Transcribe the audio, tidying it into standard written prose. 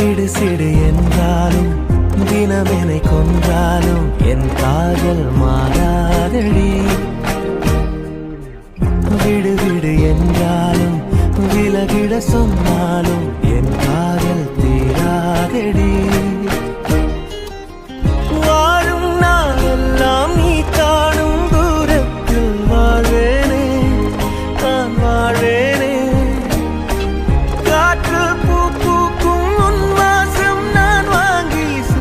சிடு சிடு என்றாலும் தினமெனை கொன்றாலும் என் காதல் மாறாதடி. விடு விடு என்றாலும் விலகிட சொன்னாலும் என் காதல் தீராதடி.